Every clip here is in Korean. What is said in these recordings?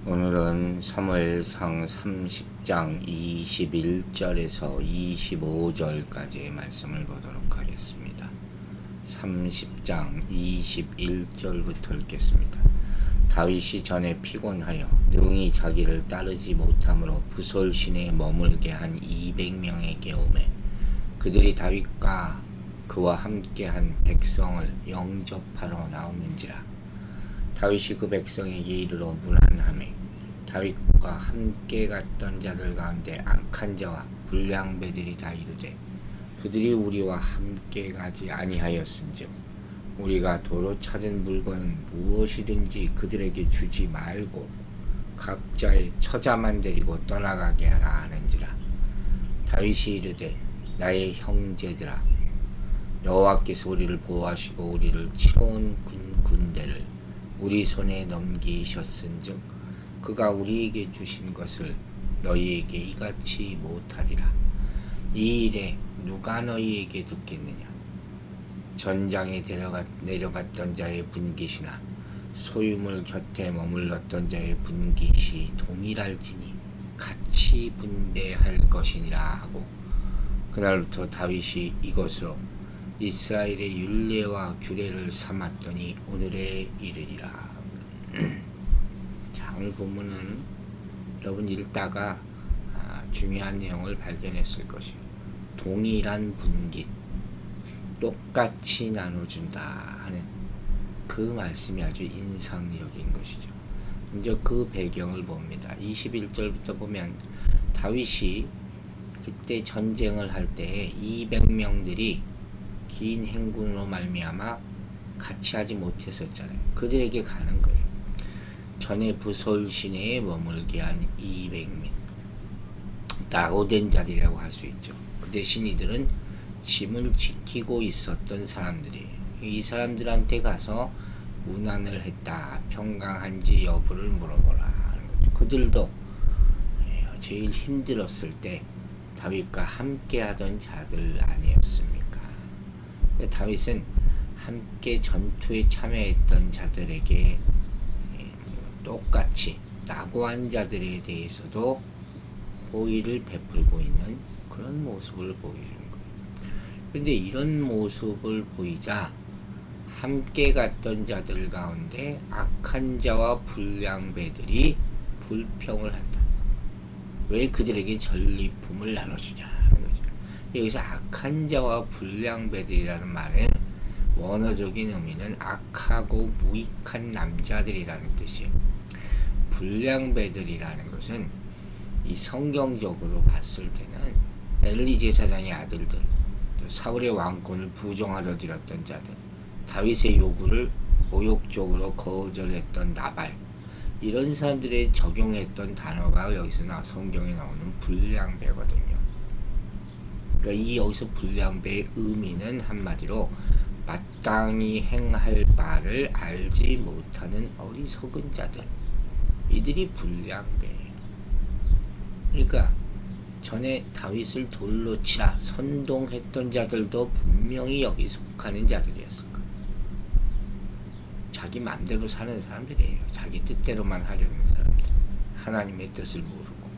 오늘은 사무엘상 30장 21절에서 25절까지의 말씀을 보도록 하겠습니다. 30장 21절부터 읽겠습니다. 다윗이 전에 피곤하여 능히 자기를 따르지 못함으로 부솔 시내에 머물게 한 200명에게 오매 그들이 다윗과 그와 함께한 백성을 영접하러 나오는지라. 다윗이 그 백성에게 이르러 문안하매 다윗과 함께 갔던 자들 가운데 악한 자와 불량배들이 다 이르되 그들이 우리와 함께 가지 아니하였은즉 우리가 도로 찾은 물건은 무엇이든지 그들에게 주지 말고 각자의 처자만 데리고 떠나가게 하라 하는지라. 다윗이 이르되 나의 형제들아, 여호와께서 우리를 보호하시고 우리를 치러 온 군대를 우리 손에 넘기셨은즉 그가 우리에게 주신 것을 너희에게 이같이 못하리라. 이 일에 누가 너희에게 듣겠느냐? 전장에 내려갔던 자의 분깃이나 소유물 곁에 머물렀던 자의 분깃이 동일할지니 같이 분배할 것이니라 하고, 그날부터 다윗이 이것으로 이스라엘의 율례와 규례를 삼았더니 오늘에 이르리라. 자, 오늘 본문은 여러분 읽다가 중요한 내용을 발견했을 것이에요. 동일한 분깃, 똑같이 나눠준다 하는 그 말씀이 아주 인상적인 것이죠. 먼저 그 배경을 봅니다. 21절부터 보면 다윗이 그때 전쟁을 할 때 200명들이 긴 행군으로 말미암아 같이 하지 못했었잖아요. 그들에게 가는 거예요. 전에 부솔 시내에 머물게 한 200명, 낙오된 자리라고 할 수 있죠. 그 대신 이들은 짐을 지키고 있었던 사람들이에요. 이 사람들한테 가서 문안을 했다. 평강한지 여부를 물어보라 하는 거죠. 그들도 제일 힘들었을 때 다윗과 함께 하던 자들 아니었습니까? 다윗은 함께 전투에 참여했던 자들에게 똑같이 낙오한 자들에 대해서도 호의를 베풀고 있는 그런 모습을 보여주는 거예요. 그런데 이런 모습을 보이자 함께 갔던 자들 가운데 악한 자와 불량배들이 불평을 한다. 왜 그들에게 전리품을 나눠주냐 하는 거죠. 여기서 악한 자와 불량배들이라는 말은 원어적인 의미는 악하고 무익한 남자들이라는 뜻이에요. 불량배들이라는 것은 이 성경적으로 봤을 때는 엘리 제사장의 아들들, 사울의 왕권을 부정하려 들였던 자들, 다윗의 요구를 모욕적으로 거절했던 나발, 이런 사람들에 적용했던 단어가 여기서 성경에 나오는 불량배거든요. 그러니까 여기서 불량배의 의미는 한마디로 마땅히 행할 바를 알지 못하는 어리석은 자들, 이들이 불량배예요. 그러니까 전에 다윗을 돌로 치라 선동했던 자들도 분명히 여기 속하는 자들이었을 거예요. 자기 맘대로 사는 사람들이에요. 자기 뜻대로만 하려는 사람들, 하나님의 뜻을 모르고.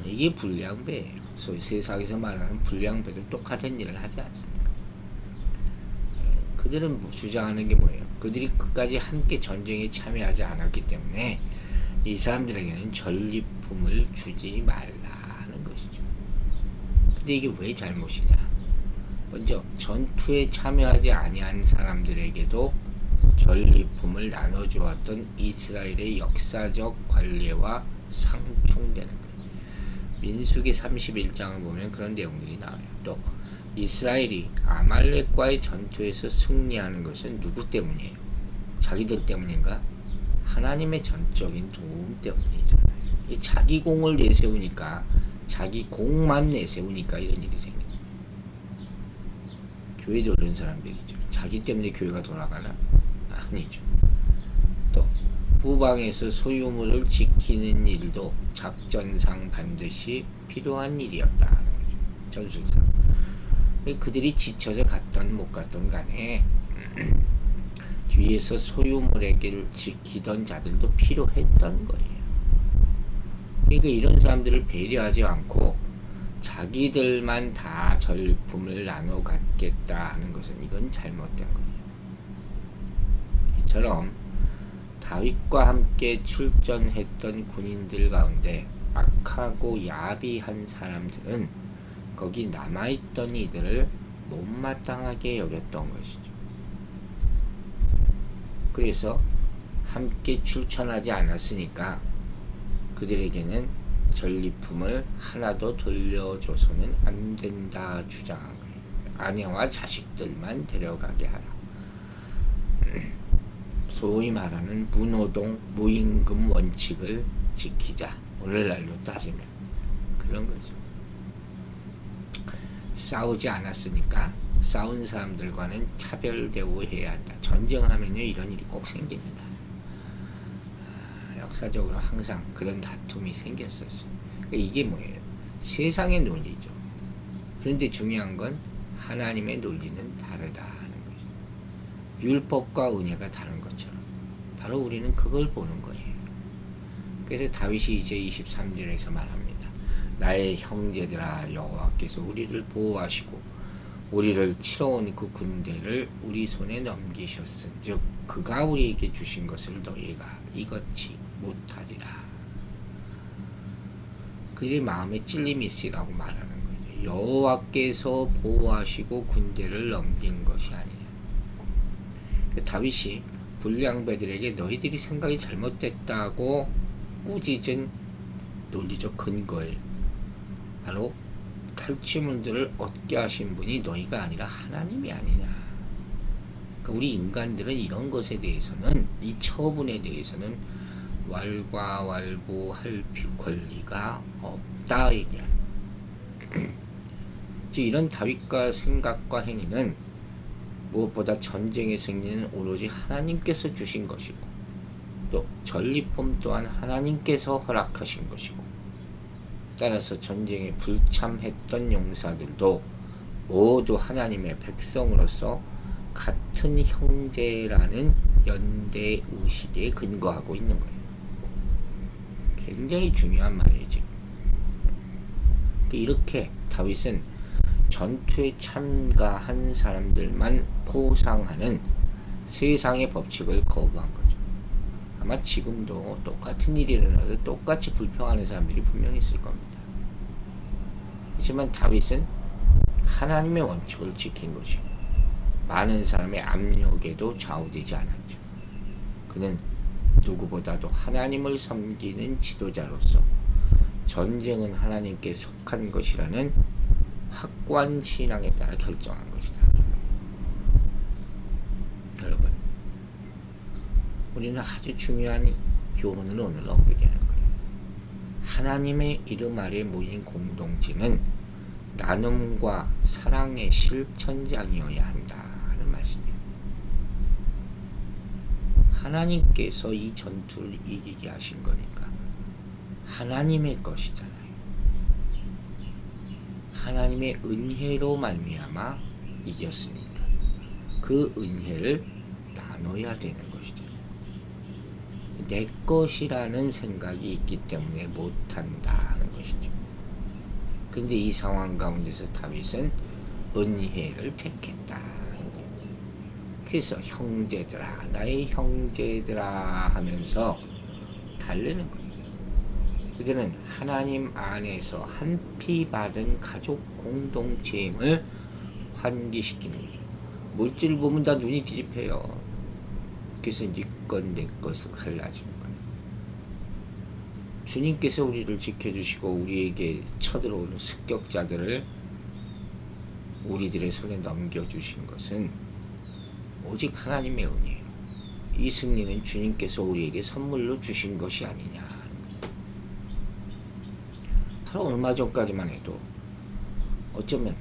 이게 불량배예요. 소위 세상에서 말하는 불량배도 똑같은 일을 하지 않습니까? 그들은 주장하는 게 뭐예요? 그들이 끝까지 함께 전쟁에 참여하지 않았기 때문에 이 사람들에게는 전리품을 주지 말라 하는 것이죠. 근데 이게 왜 잘못이냐? 먼저 전투에 참여하지 아니한 사람들에게도 전리품을 나눠주었던 이스라엘의 역사적 관례와 상충되는 거예요. 민수기 31장을 보면 그런 내용들이 나와요. 또 이스라엘이 아말렉과의 전투에서 승리하는 것은 누구 때문이에요? 자기들 때문인가? 하나님의 전적인 도움 때문이잖아요. 자기 공을 내세우니까, 자기 공만 내세우니까 이런 일이 생겨요. 교회도 그런 사람들이죠. 자기 때문에 교회가 돌아가나? 아니죠. 또 후방에서 소유물을 지키는 일도 작전상 반드시 필요한 일이었다 하는 거죠. 전술상. 그들이 지쳐서 갔던 못 갔던 간에 뒤에서 소유물에게 지키던 자들도 필요했던 거예요. 그러니까 이런 사람들을 배려하지 않고 자기들만 다 전리품을 나눠 갖겠다 하는 것은 이건 잘못된 거예요. 이처럼 다윗과 함께 출전했던 군인들 가운데 악하고 야비한 사람들은 거기 남아있던 이들을 못마땅하게 여겼던 것이죠. 그래서 함께 출전하지 않았으니까 그들에게는 전리품을 하나도 돌려줘서는 안 된다 주장한 거예요. 아내와 자식들만 데려가게 하라. 소위 말하는 무노동 무임금 원칙을 지키자. 오늘날로 따지면 그런 거죠. 싸우지 않았으니까 싸운 사람들과는 차별 대우해야 한다. 전쟁하면요 이런 일이 꼭 생깁니다. 역사적으로 항상 그런 다툼이 생겼었어요. 그러니까 이게 뭐예요? 세상의 논리죠. 그런데 중요한 건 하나님의 논리는 다르다 하는 거죠. 율법과 은혜가 다른 것처럼 바로 우리는 그걸 보는 거예요. 그래서 다윗이 이제 23절에서 말합니다. 나의 형제들아, 여호와께서 우리를 보호하시고 우리를 치러온 그 군대를 우리 손에 넘기셨은즉 그가 우리에게 주신 것을 너희가 이것이 못하리라. 그들의 마음에 찔림이 있으라고 말하는 거죠. 여호와께서 보호하시고 군대를 넘긴 것이 아니라. 다윗이 불량배들에게 너희들이 생각이 잘못됐다고 꾸짖은 논리적 근거에 바로 탈취물들을 얻게 하신 분이 너희가 아니라 하나님이 아니냐. 그러니까 우리 인간들은 이런 것에 대해서는, 이 처분에 대해서는 왈가왈부할 권리가 없다 얘기야. 이런 다윗과 생각과 행위는 무엇보다 전쟁의 승리는 오로지 하나님께서 주신 것이고 또 전리품 또한 하나님께서 허락하신 것이고 따라서 전쟁에 불참했던 용사들도 모두 하나님의 백성으로서 같은 형제라는 연대 의식에 근거하고 있는 거예요. 굉장히 중요한 말이지. 이렇게 다윗은 전투에 참가한 사람들만 포상하는 세상의 법칙을 거부한 거죠. 아마 지금도 똑같은 일이 일어나도 똑같이 불평하는 사람들이 분명히 있을 겁니다. 하지만 다윗은 하나님의 원칙을 지킨 것이고 많은 사람의 압력에도 좌우되지 않았죠. 그는 누구보다도 하나님을 섬기는 지도자로서 전쟁은 하나님께 속한 것이라는 확고한 신앙에 따라 결정한 것이다. 여러분, 우리는 아주 중요한 교훈을 오늘 얻게 되는 거예요. 하나님의 이름 아래 모인 공동체는 나눔과 사랑의 실천장이어야 한다 하는 말씀이에요. 하나님께서 이 전투를 이기게 하신 거니까 하나님의 것이잖아요. 하나님의 은혜로 말미암아 이겼으니까 그 은혜를 나눠야 되는 것이죠. 내 것이라는 생각이 있기 때문에 못한다 하는 것이죠. 그런데 이 상황 가운데서 다윗은 은혜를 택했다. 그래서 형제들아, 나의 형제들아 하면서 달래는 거예요. 그들은 하나님 안에서 한 피 받은 가족 공동체임을 환기시키는 거죠. 물질 보면 다 눈이 뒤집혀요. 그래서 네 것 내 것을 갈라지는 거예요. 주님께서 우리를 지켜주시고 우리에게 쳐들어오는 습격자들을 우리들의 손에 넘겨주신 것은 오직 하나님의 은혜예요. 이 승리는 주님께서 우리에게 선물로 주신 것이 아니냐. 바로 얼마 전까지만 해도 어쩌면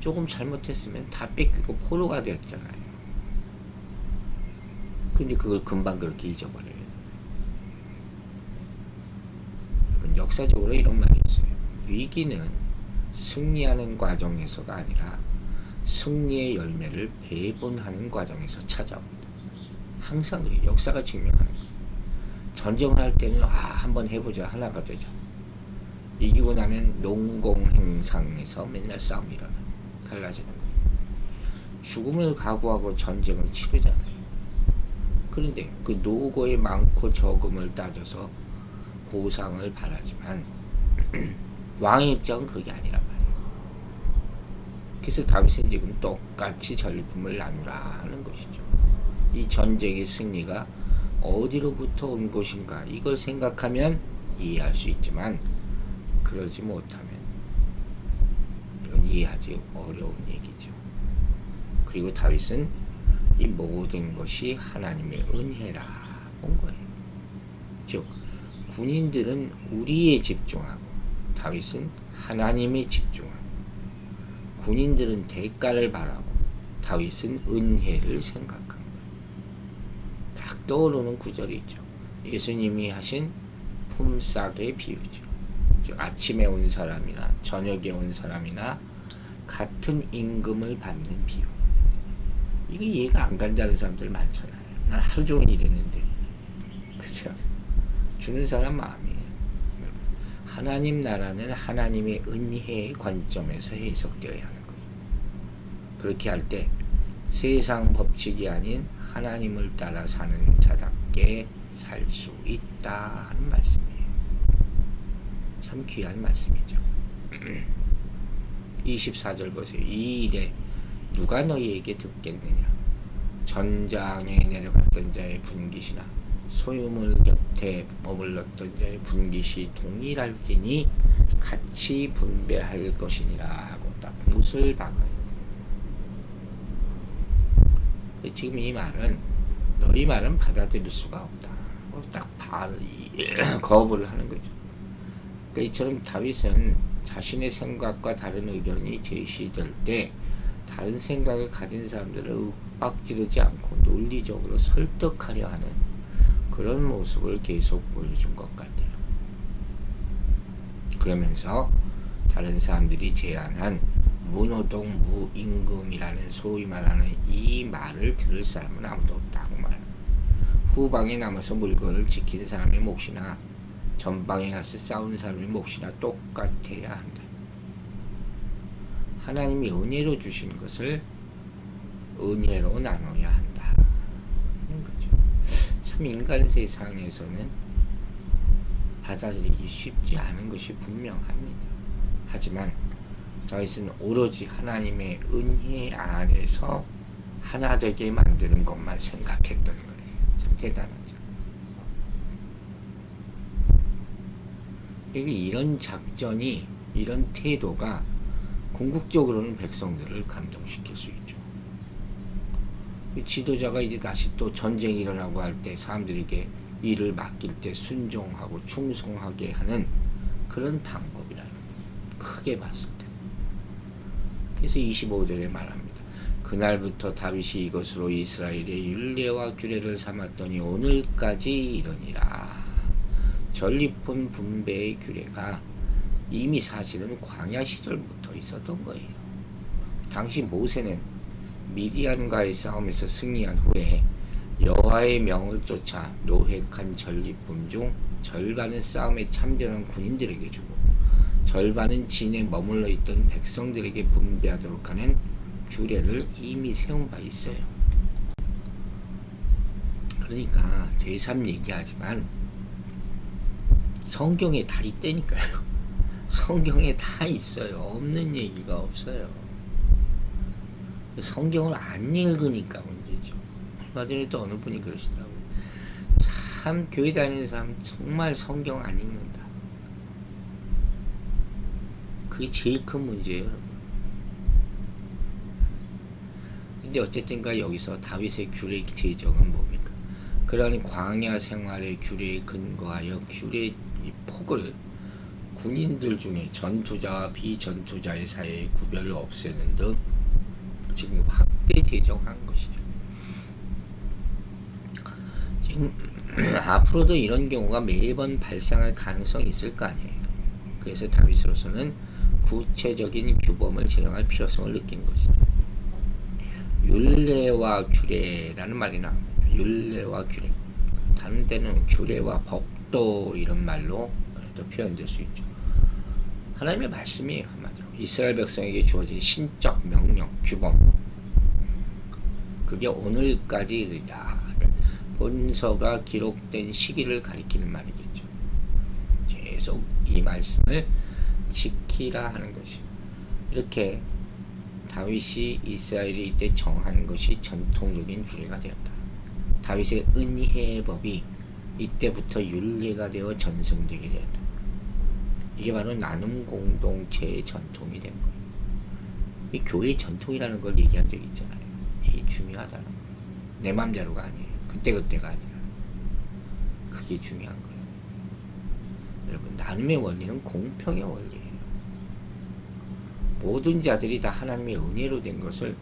조금 잘못했으면 다 뺏기고 포로가 되었잖아요. 근데 그걸 금방 그렇게 잊어버려요. 역사적으로 이런 말이 있어요. 위기는 승리하는 과정에서가 아니라 승리의 열매를 배분하는 과정에서 찾아옵니다. 항상 그래. 역사가 증명하는 거예요. 전쟁을 할 때는 한번 해보자, 하나가 되자. 이기고 나면 농공행상에서 맨날 싸움이 일어나 갈라지는 거예요. 죽음을 각오하고 전쟁을 치르잖아요. 그런데 그 노고의 많고 적음을 따져서 보상을 바라지만 왕의 입장은 그게 아니란 말이에요. 그래서 다윗은 지금 똑같이 전리품을 나누라 하는 것이죠. 이 전쟁의 승리가 어디로부터 온 것인가, 이걸 생각하면 이해할 수 있지만 그러지 못하면 이건 이해하기 어려운 얘기죠. 그리고 다윗은 이 모든 것이 하나님의 은혜라 본 거예요. 즉 군인들은 우리에 집중하고 다윗은 하나님에 집중하고, 군인들은 대가를 바라고 다윗은 은혜를 생각한 거예요. 딱 떠오르는 구절이 있죠. 예수님이 하신 품삯의 비유죠. 즉 아침에 온 사람이나 저녁에 온 사람이나 같은 임금을 받는 비유. 이게 이해가 안 간다는 사람들 많잖아요. 난 하루 종일 일했는데. 그죠? 주는 사람 마음이에요. 하나님 나라는 하나님의 은혜의 관점에서 해석되어야 하는 거예요. 그렇게 할 때 세상 법칙이 아닌 하나님을 따라 사는 자답게 살 수 있다 하는 말씀이에요. 참 귀한 말씀이죠. 24절 보세요. 이 일에 누가 너희에게 듣겠느냐? 전장에 내려갔던 자의 분깃이나 소유물 곁에 머물렀던 자의 분깃이 동일할지니 같이 분배할 것이니라 하고 딱 못을 박아요. 지금 이 말은 너희 말은 받아들일 수가 없다. 딱 거부를 하는 거죠. 그러니까 이처럼 다윗은 자신의 생각과 다른 의견이 제시될 때 다른 생각을 가진 사람들을 윽박지르지 않고 논리적으로 설득하려 하는 그런 모습을 계속 보여준 것 같아요. 그러면서 다른 사람들이 제안한 무노동 무임금이라는 소위 말하는 이 말을 들을 사람은 아무도 없다고 말합니다. 후방에 남아서 물건을 지킨 사람의 몫이나 전방에 가서 싸우는 사람의 몫이나 똑같아야 한다. 하나님이 은혜로 주신 것을 은혜로 나눠야 한다 하는 거죠. 참 인간 세상에서는 받아들이기 쉽지 않은 것이 분명합니다. 하지만 다윗은 오로지 하나님의 은혜 안에서 하나 되게 만드는 것만 생각했던 거예요. 참 대단하죠. 이런 작전이, 이런 태도가 궁극적으로는 백성들을 감동시킬 수 있죠. 지도자가 이제 다시 또 전쟁이 일어나고 할 때 사람들에게 일을 맡길 때 순종하고 충성하게 하는 그런 방법이라는 거예요. 크게 봤을 때. 그래서 25절에 말합니다. 그날부터 다윗이 이것으로 이스라엘의 율례와 규례를 삼았더니 오늘까지 이르니라. 전리품 분배의 규례가 이미 사실은 광야 시절부터 있었던 거예요. 당시 모세는 미디안과의 싸움에서 승리한 후에 여호와의 명을 쫓아 노획한 전리품 중 절반은 싸움에 참전한 군인들에게 주고 절반은 진에 머물러 있던 백성들에게 분배하도록 하는 규례를 이미 세운 바 있어요. 그러니까 제3 얘기하지만 성경에 다 있다니까요. 성경에 다 있어요. 없는 얘기가 없어요. 성경을 안 읽으니까 문제죠. 얼마 전에 또 어느 분이 그러시더라고요. 참 교회 다니는 사람 정말 성경 안 읽는다. 그게 제일 큰 문제예요, 여러분. 근데 어쨌든가 여기서 다윗의 규례 제정은 뭡니까? 그러한 광야 생활의 규례에 근거하여 규례의 폭을 군인들 중에 전투자와 비전투자의 사이의 구별을 없애는 등 지금 확대 제정한 것이죠. 지금 앞으로도 이런 경우가 매번 발생할 가능성이 있을 거 아니에요. 그래서 다윗으로서는 구체적인 규범을 제정할 필요성을 느낀 것이죠. 율례와 규례라는 말이 나옵니다. 율례와 규례, 다른 때는 규례와 법도 이런 말로 또 표현될 수 있죠. 하나님의 말씀이에요. 한마디로 이스라엘 백성에게 주어진 신적 명령, 규범, 그게 오늘까지 이르리라. 본서가 기록된 시기를 가리키는 말이겠죠. 계속 이 말씀을 지키라 하는 것이, 이렇게 다윗이 이스라엘이 이때 정한 것이 전통적인 규례가 되었다. 다윗의 은혜의 법이 이때부터 율례가 되어 전승되게 되었다. 이게 바로 나눔 공동체의 전통이 된 거예요. 이 교회의 전통이라는 걸 얘기한 적이 있잖아요. 이게 중요하다는 거예요. 내 맘대로가 아니에요. 그때가 아니라. 그게 중요한 거예요. 여러분, 나눔의 원리는 공평의 원리예요. 모든 자들이 다 하나님의 은혜로 된 것을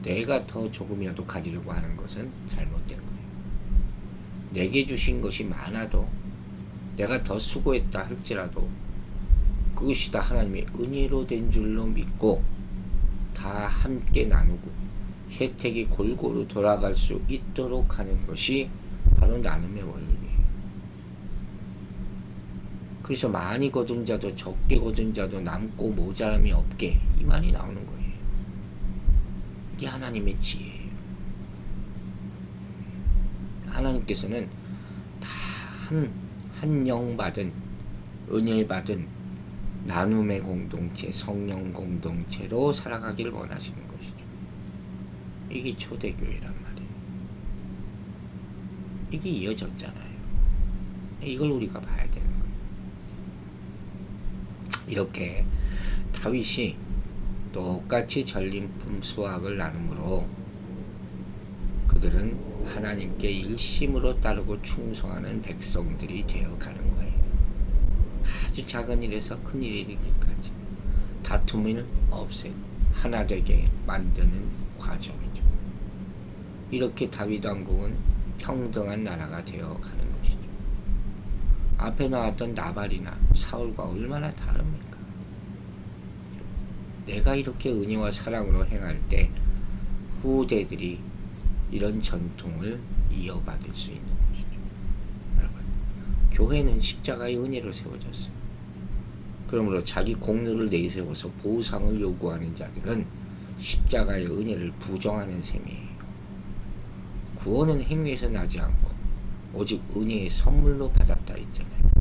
내가 더 조금이라도 가지려고 하는 것은 잘못된 거예요. 내게 주신 것이 많아도, 내가 더 수고했다 할지라도 그것이 다 하나님의 은혜로 된 줄로 믿고 다 함께 나누고 혜택이 골고루 돌아갈 수 있도록 하는 것이 바로 나눔의 원리예요. 그래서 많이 거둔 자도 적게 거둔 자도 남고 모자람이 없게, 이 말이 나오는 거예요. 이게 하나님의 지혜예요. 하나님께서는 다 한 영 받은, 은혜 받은 나눔의 공동체, 성령 공동체로 살아가기를 원하시는 것이죠. 이게 초대교회란 말이에요. 이게 이어졌잖아요. 이걸 우리가 봐야 되는 거예요. 이렇게 다윗이 똑같이 전림품 수확을 나눔으로 그들은 하나님께 일심으로 따르고 충성하는 백성들이 되어가는 거예요. 아주 작은 일에서 큰 일이 이르기까지 다툼을 없애고 하나 되게 만드는 과정이죠. 이렇게 다윗 왕국은 평등한 나라가 되어가는 것이죠. 앞에 나왔던 나발이나 사울과 얼마나 다릅니까? 내가 이렇게 은혜와 사랑으로 행할 때 후대들이 이런 전통을 이어받을 수 있는 것이죠. 여러분, 교회는 십자가의 은혜로 세워졌어요. 그러므로 자기 공로를 내세워서 보상을 요구하는 자들은 십자가의 은혜를 부정하는 셈이에요. 구원은 행위에서 나지 않고 오직 은혜의 선물로 받았다 했잖아요.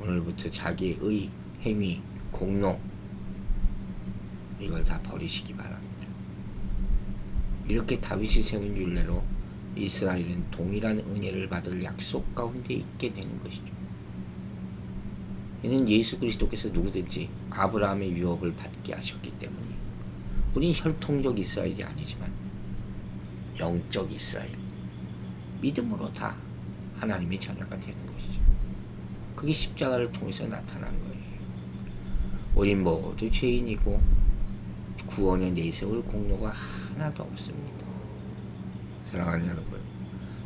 오늘부터 자기의 의, 행위, 공로, 이걸 다 버리시기 바랍니다. 이렇게 다윗이 세운 율례로 이스라엘은 동일한 은혜를 받을 약속 가운데 있게 되는 것이죠. 이는 예수 그리스도께서 누구든지 아브라함의 유업을 받게 하셨기 때문이에요. 우린 혈통적 이스라엘이 아니지만 영적 이스라엘, 믿음으로 다 하나님의 자녀가 되는 것이죠. 그게 십자가를 통해서 나타난 거예요. 우린 모두 죄인이고 구원에 내세울 공로가 하나도 없습니다. 사랑하는 여러분,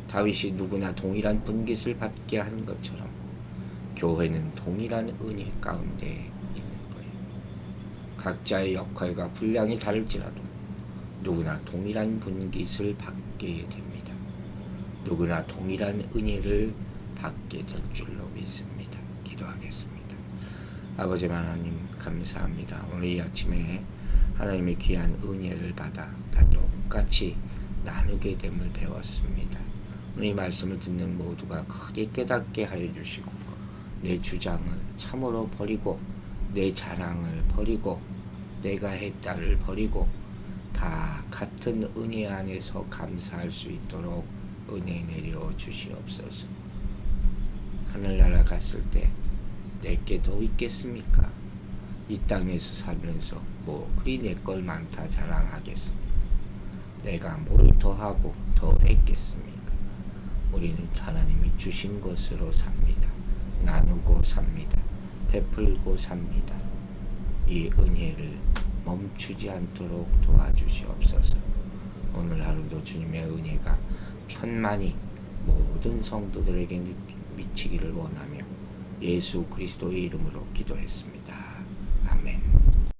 다윗이 누구나 동일한 분깃을 받게 한 것처럼 교회는 동일한 은혜 가운데 있는 거예요. 각자의 역할과 분량이 다를지라도 누구나 동일한 분깃을 받게 됩니다. 누구나 동일한 은혜를 받게 될 줄로 믿습니다. 기도하겠습니다. 아버지 하나님, 감사합니다. 오늘 이 아침에 하나님의 귀한 은혜를 받아 다 똑같이 나누게 됨을 배웠습니다. 오늘 이 말씀을 듣는 모두가 크게 깨닫게 하여 주시고 내 주장을 참으로 버리고 내 자랑을 버리고 내가 했다를 버리고 다 같은 은혜 안에서 감사할 수 있도록 은혜 내려 주시옵소서. 하늘나라 갔을 때 내게 더 있겠습니까? 이 땅에서 살면서 뭐 그리 내 걸 많다 자랑하겠습니까? 내가 뭘 더하고 더 했겠습니까? 우리는 하나님이 주신 것으로 삽니다. 나누고 삽니다. 베풀고 삽니다. 이 은혜를 멈추지 않도록 도와주시옵소서. 오늘 하루도 주님의 은혜가 편만히 모든 성도들에게 미치기를 원하며 예수 그리스도의 이름으로 기도했습니다.